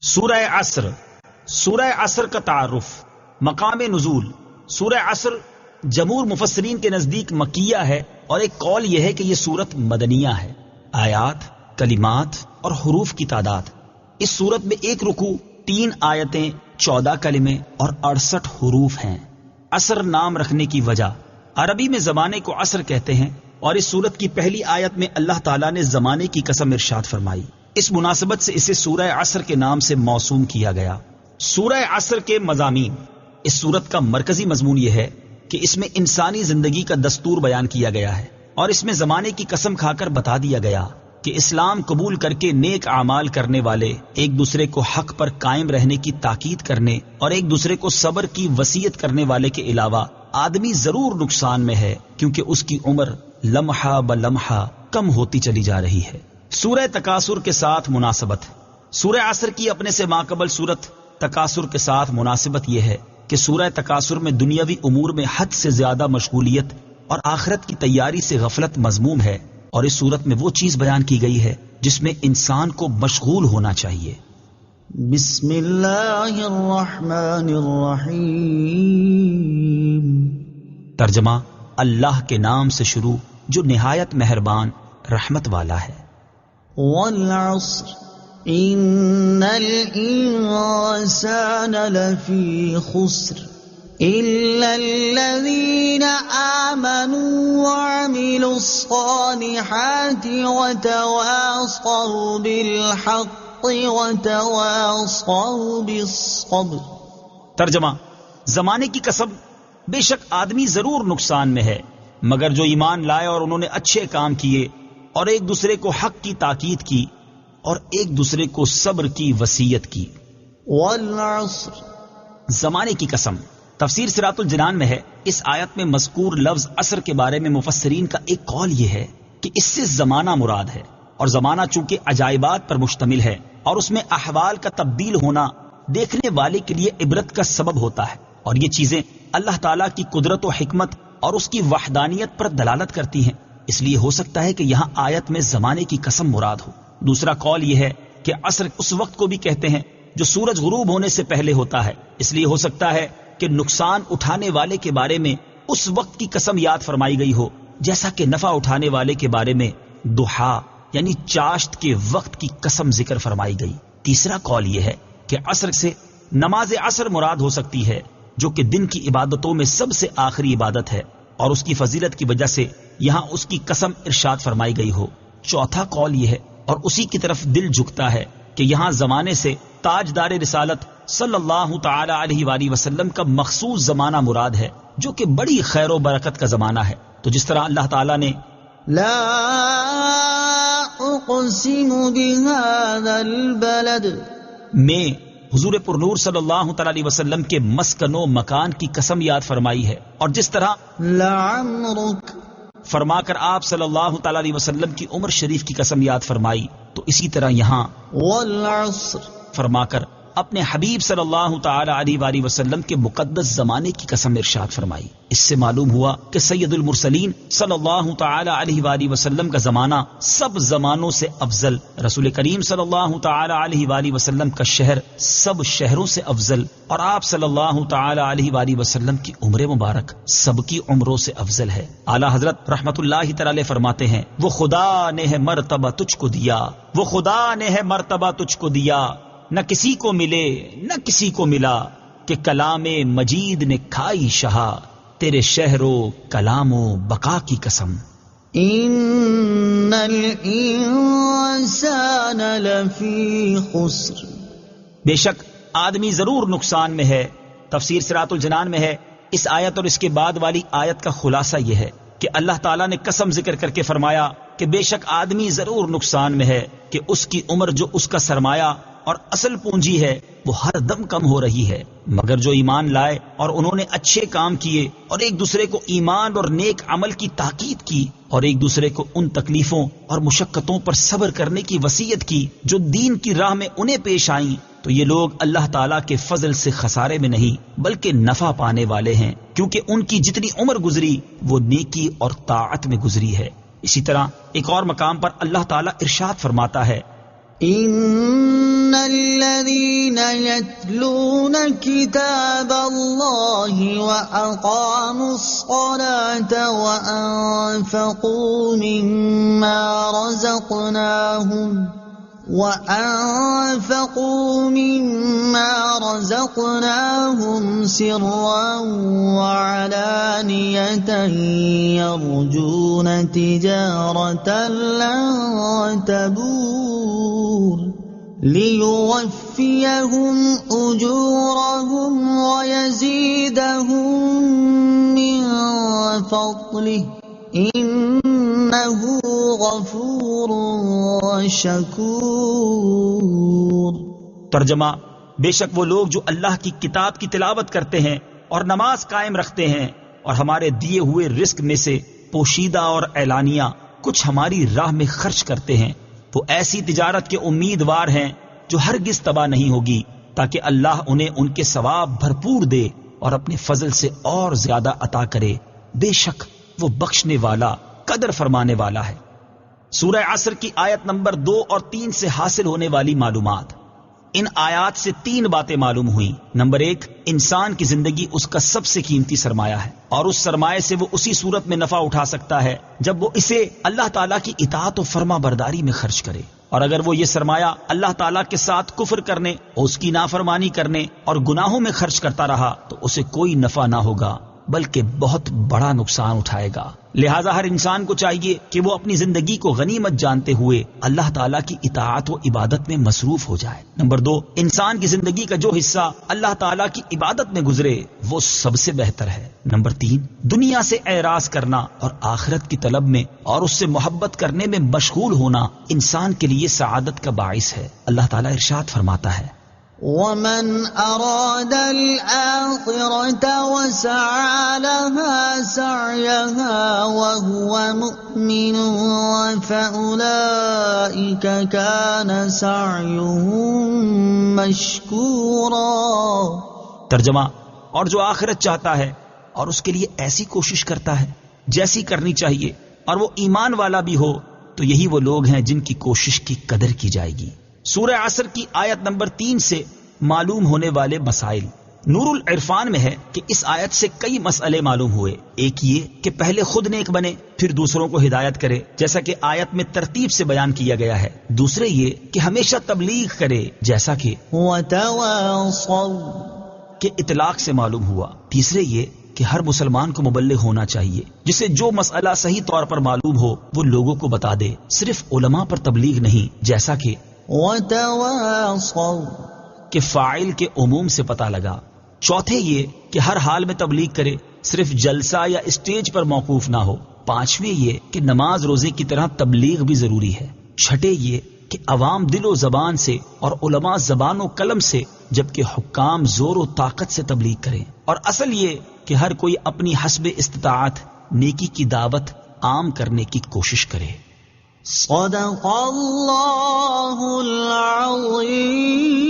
سورہ عصر. سورہ عصر کا تعارف. مقام نزول. سورہ عصر جمہور مفسرین کے نزدیک مکیہ ہے، اور ایک قول یہ ہے کہ یہ سورت مدنیہ ہے. آیات، کلمات اور حروف کی تعداد. اس سورت میں 1 رکوع، 3 آیتیں، 14 کلمے اور 68 حروف ہیں. عصر نام رکھنے کی وجہ، عربی میں زمانے کو عصر کہتے ہیں، اور اس سورت کی پہلی آیت میں اللہ تعالیٰ نے زمانے کی قسم ارشاد فرمائی. اس مناسبت سے اسے سورہ عصر کے نام سے موسوم کیا گیا. سورہ عصر کے مضامین. اس سورت کا مرکزی مضمون یہ ہے کہ اس میں انسانی زندگی کا دستور بیان کیا گیا ہے، اور اس میں زمانے کی قسم کھا کر بتا دیا گیا کہ اسلام قبول کر کے نیک اعمال کرنے والے ایک دوسرے کو حق پر قائم رہنے کی تاکید کرنے اور ایک دوسرے کو صبر کی وصیت کرنے والے کے علاوہ آدمی ضرور نقصان میں ہے، کیونکہ اس کی عمر لمحہ بلمحہ کم ہوتی چلی جا رہی ہے. سورہ تکاثر کے ساتھ مناسبت. سورہ عصر کی اپنے سے ماقبل سورت تکاثر کے ساتھ مناسبت یہ ہے کہ سورہ تکاثر میں دنیاوی امور میں حد سے زیادہ مشغولیت اور آخرت کی تیاری سے غفلت مذموم ہے، اور اس سورت میں وہ چیز بیان کی گئی ہے جس میں انسان کو مشغول ہونا چاہیے. بسم اللہ الرحمن الرحیم. ترجمہ: اللہ کے نام سے شروع جو نہایت مہربان رحمت والا ہے. والعصر ان الانسان لفی خسر الا الذین آمنوا وعملوا الصالحات وتواصوا بالحق وتواصوا بالصبر. ترجمہ: زمانے کی قسم، بے شک آدمی ضرور نقصان میں ہے، مگر جو ایمان لائے اور انہوں نے اچھے کام کیے اور ایک دوسرے کو حق کی تاکید کی اور ایک دوسرے کو صبر کی وصیت کی. والعصر زمانے کی قسم. تفسیر صراط الجنان میں ہے، اس آیت میں مذکور لفظ عصر کے بارے میں مفسرین کا ایک قول یہ ہے کہ اس سے زمانہ مراد ہے، اور زمانہ چونکہ عجائبات پر مشتمل ہے اور اس میں احوال کا تبدیل ہونا دیکھنے والے کے لیے عبرت کا سبب ہوتا ہے، اور یہ چیزیں اللہ تعالیٰ کی قدرت و حکمت اور اس کی وحدانیت پر دلالت کرتی ہیں، اس لیے ہو سکتا ہے کہ یہاں آیت میں زمانے کی قسم مراد ہو. دوسرا قول یہ ہے کہ عصر اس وقت کو بھی کہتے ہیں جو سورج غروب ہونے سے پہلے ہوتا ہے، اس لیے ہو سکتا ہے کہ نقصان اٹھانے والے کے بارے میں اس وقت کی قسم یاد فرمائی گئی ہو، جیسا کہ نفع اٹھانے والے کے بارے میں ضحیٰ یعنی چاشت کے وقت کی قسم ذکر فرمائی گئی. تیسرا قول یہ ہے کہ عصر سے نماز عصر مراد ہو سکتی ہے، جو کہ دن کی عبادتوں میں سب سے آخری عبادت ہے، اور اس کی فضیلت کی وجہ سے یہاں اس کی قسم ارشاد فرمائی گئی ہو. چوتھا قول یہ ہے، اور اسی کی طرف دل جھکتا ہے، کہ یہاں زمانے سے تاجدار رسالت صلی اللہ تعالی علیہ وآلہ وسلم کا مخصوص زمانہ مراد ہے، جو کہ بڑی خیر و برکت کا زمانہ ہے. تو جس طرح اللہ تعالیٰ نے لا اقسم بهذا البلد میں حضور پر نور صلی اللہ تعالی علیہ وسلم کے مسکن و مکان کی قسم یاد فرمائی ہے، اور جس طرح لعمرک فرما کر آپ صلی اللہ تعالی علیہ وسلم کی عمر شریف کی قسم یاد فرمائی، تو اسی طرح یہاں والعصر فرما کر اپنے حبیب صلی اللہ تعالی علیہ وآلہ وسلم کے مقدس زمانے کی قسم ارشاد فرمائی. اس سے معلوم ہوا کہ سید المرسلین صلی اللہ تعالی علیہ وآلہ وسلم کا زمانہ سب زمانوں سے افضل، رسول کریم صلی اللہ تعالی علیہ وآلہ وسلم کا شہر سب شہروں سے افضل، اور آپ صلی اللہ تعالی علیہ وآلہ وسلم کی عمر مبارک سب کی عمروں سے افضل ہے. اعلیٰ حضرت رحمت اللہ تعالی فرماتے ہیں، وہ خدا نے ہے مرتبہ تجھ کو دیا، وہ خدا نے ہے مرتبہ تجھ کو دیا، نہ کسی کو ملے نہ کسی کو ملا، کہ کلام مجید نے کھائی شہا، تیرے شہر و کلام و بقا کی قسم. ان الانسان لفی خسر بے شک آدمی ضرور نقصان میں ہے. تفسیر صراط الجنان میں ہے، اس آیت اور اس کے بعد والی آیت کا خلاصہ یہ ہے کہ اللہ تعالیٰ نے قسم ذکر کر کے فرمایا کہ بے شک آدمی ضرور نقصان میں ہے، کہ اس کی عمر جو اس کا سرمایہ اور اصل پونجی ہے وہ ہر دم کم ہو رہی ہے، مگر جو ایمان لائے اور انہوں نے اچھے کام کیے اور ایک دوسرے کو ایمان اور نیک عمل کی تاکید کی اور ایک دوسرے کو ان تکلیفوں اور مشقتوں پر صبر کرنے کی وصیت کی جو دین کی راہ میں انہیں پیش آئیں، تو یہ لوگ اللہ تعالیٰ کے فضل سے خسارے میں نہیں بلکہ نفع پانے والے ہیں، کیونکہ ان کی جتنی عمر گزری وہ نیکی اور طاعت میں گزری ہے. اسی طرح ایک اور مقام پر اللہ تعالیٰ ارشاد فرماتا ہے، ان الذين يتلون كتاب الله وأقاموا الصلاة وأنفقوا مما رزقناهم سرا وعلانية يرجون تجارة لن تبور ليوفيهم أجورهم ويزيدهم من فضله إنه غفور شکور۔ ترجمہ: بے شک وہ لوگ جو اللہ کی کتاب کی تلاوت کرتے ہیں اور نماز قائم رکھتے ہیں اور ہمارے دیے ہوئے رزق میں سے پوشیدہ اور اعلانیہ کچھ ہماری راہ میں خرچ کرتے ہیں، وہ ایسی تجارت کے امیدوار ہیں جو ہرگز تباہ نہیں ہوگی، تاکہ اللہ انہیں ان کے ثواب بھرپور دے اور اپنے فضل سے اور زیادہ عطا کرے۔ بے شک وہ بخشنے والا، قدر فرمانے والا ہے۔ سورہ عصر کی آیت نمبر 2 اور 3 سے حاصل ہونے والی معلومات۔ ان آیات سے 3 باتیں معلوم ہوئیں۔ نمبر 1، انسان کی زندگی اس کا سب سے قیمتی سرمایہ ہے، اور اس سرمایہ سے وہ اسی صورت میں نفع اٹھا سکتا ہے جب وہ اسے اللہ تعالیٰ کی اطاعت و فرما برداری میں خرچ کرے، اور اگر وہ یہ سرمایہ اللہ تعالیٰ کے ساتھ کفر کرنے اور اس کی نافرمانی کرنے اور گناہوں میں خرچ کرتا رہا تو اسے کوئی نفع نہ ہوگا بلکہ بہت بڑا نقصان اٹھائے گا۔ لہٰذا ہر انسان کو چاہیے کہ وہ اپنی زندگی کو غنیمت جانتے ہوئے اللہ تعالیٰ کی اطاعت و عبادت میں مصروف ہو جائے۔ نمبر 2، انسان کی زندگی کا جو حصہ اللہ تعالیٰ کی عبادت میں گزرے وہ سب سے بہتر ہے۔ نمبر 3، دنیا سے اعراض کرنا اور آخرت کی طلب میں اور اس سے محبت کرنے میں مشغول ہونا انسان کے لیے سعادت کا باعث ہے۔ اللہ تعالیٰ ارشاد فرماتا ہے: وَمَنْ أَرَادَ الْآخِرَةَ وَسَعَى لَهَا سَعْيَهَا وَهُوَ مُؤْمِنٌ فَأُولَئِكَ كَانَ سَعْيُهُمْ مَشْكُورًا۔ ترجمہ: اور جو آخرت چاہتا ہے اور اس کے لیے ایسی کوشش کرتا ہے جیسی کرنی چاہیے اور وہ ایمان والا بھی ہو تو یہی وہ لوگ ہیں جن کی کوشش کی قدر کی جائے گی۔ سورہ عصر کی آیت نمبر 3 سے معلوم ہونے والے مسائل۔ نور العرفان میں ہے کہ اس آیت سے کئی مسئلے معلوم ہوئے۔ ایک یہ کہ پہلے خود نیک بنے پھر دوسروں کو ہدایت کرے، جیسا کہ آیت میں ترتیب سے بیان کیا گیا ہے۔ دوسرے یہ کہ ہمیشہ تبلیغ کرے، جیسا کہ وَتَوَاصَوْا کہ اطلاق سے معلوم ہوا۔ تیسرے یہ کہ ہر مسلمان کو مبلغ ہونا چاہیے، جسے جو مسئلہ صحیح طور پر معلوم ہو وہ لوگوں کو بتا دے، صرف علماء پر تبلیغ نہیں، جیسا کہ وَتَوَاصَوْا کہ فاعل کے عموم سے پتہ لگا۔ چوتھے یہ کہ ہر حال میں تبلیغ کرے، صرف جلسہ یا اسٹیج پر موقوف نہ ہو۔ پانچویں یہ کہ نماز روزے کی طرح تبلیغ بھی ضروری ہے۔ چھٹے یہ کہ عوام دل و زبان سے اور علماء زبان و قلم سے، جبکہ حکام زور و طاقت سے تبلیغ کریں۔ اور اصل یہ کہ ہر کوئی اپنی حسب استطاعت نیکی کی دعوت عام کرنے کی کوشش کرے۔ صدق اللہ العظیم۔